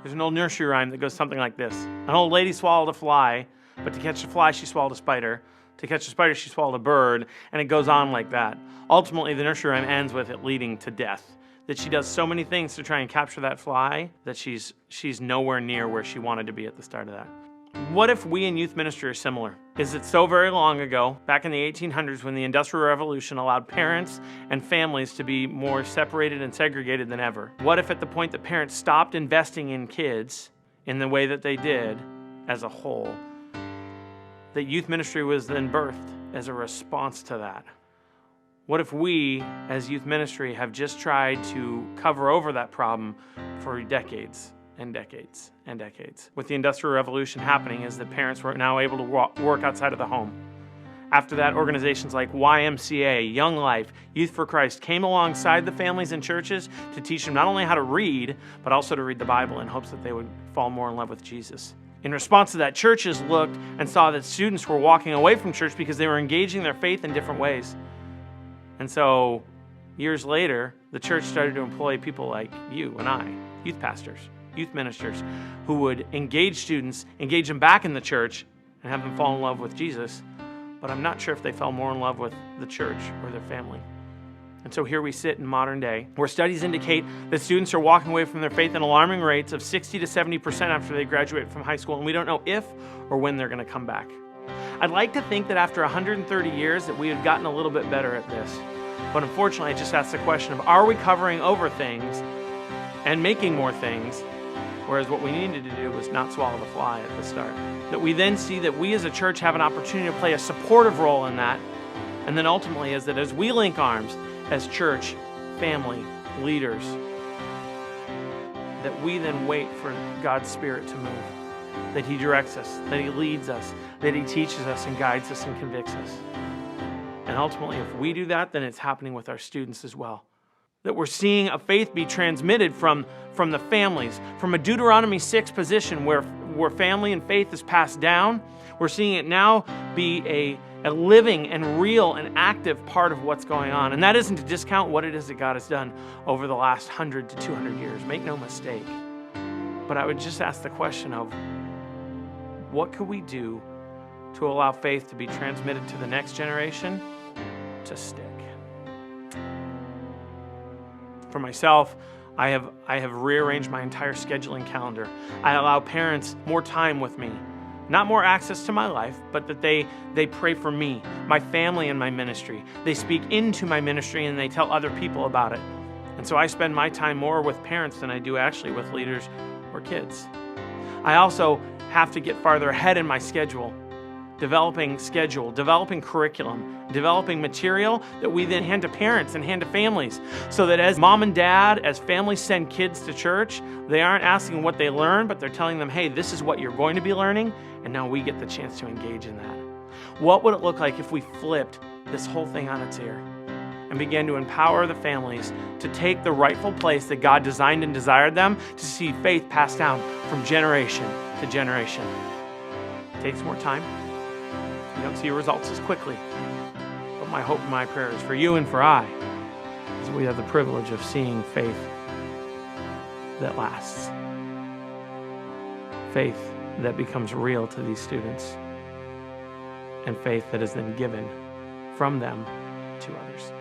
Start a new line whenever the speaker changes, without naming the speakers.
There's an old nursery rhyme that goes something like this. An old lady swallowed a fly, but to catch a fly, she swallowed a spider. To catch a spider, she swallowed a bird, and it goes on like that. Ultimately, the nursery rhyme ends with it leading to death. That she does so many things to try and capture that fly that she's nowhere near where she wanted to be at the start of that. What if we in youth ministry are similar? Is it so very long ago, back in the 1800s, when the Industrial Revolution allowed parents and families to be more separated and segregated than ever? What if at the point that parents stopped investing in kids in the way that they did as a whole, that youth ministry was then birthed as a response to that? What if we, as youth ministry, have just tried to cover over that problem for decades and decades and decades? With the Industrial Revolution happening is that parents were now able to work outside of the home. After that, organizations like YMCA, Young Life, Youth for Christ came alongside the families and churches to teach them not only how to read, but also to read the Bible in hopes that they would fall more in love with Jesus. In response to that, churches looked and saw that students were walking away from church because they were engaging their faith in different ways. And so, years later, the church started to employ people like you and I, youth pastors, youth ministers, who would engage students, engage them back in the church, and have them fall in love with Jesus. But I'm not sure if they fell more in love with the church or their family. And so here we sit in modern day, where studies indicate that students are walking away from their faith at alarming rates of 60 to 70% after they graduate from high school, and we don't know if or when they're going to come back. I'd like to think that after 130 years that we have gotten a little bit better at this. But unfortunately, I just asked the question of, are we covering over things and making more things, whereas what we needed to do was not swallow the fly at the start? That we then see that we as a church have an opportunity to play a supportive role in that, and then ultimately is that as we link arms as church, family, leaders, that we then wait for God's Spirit to move, that He directs us, that He leads us, that He teaches us and guides us and convicts us. And ultimately, if we do that, then it's happening with our students as well. That we're seeing a faith be transmitted from the families, from a Deuteronomy 6 position where family and faith is passed down. We're seeing it now be a living and real and active part of what's going on. And that isn't to discount what it is that God has done over the last 100 to 200 years. Make no mistake. But I would just ask the question of, what could we do to allow faith to be transmitted to the next generation to stick? For myself, I have rearranged my entire scheduling calendar. I allow parents more time with me. Not more access to my life, but that they pray for me, my family, and my ministry. They speak into my ministry and they tell other people about it. And so I spend my time more with parents than I do actually with leaders or kids. I also have to get farther ahead in my schedule, developing curriculum, developing material that we then hand to parents and hand to families, so that as mom and dad, as families send kids to church, they aren't asking what they learn, but they're telling them, hey, this is what you're going to be learning, and now we get the chance to engage in that. What would it look like if we flipped this whole thing on its ear and began to empower the families to take the rightful place that God designed and desired them to see faith passed down from generation to generation? It takes more time. You don't see results as quickly. But my hope and my prayer is for you and for I, is we have the privilege of seeing faith that lasts. Faith that becomes real to these students. And faith that is then given from them to others.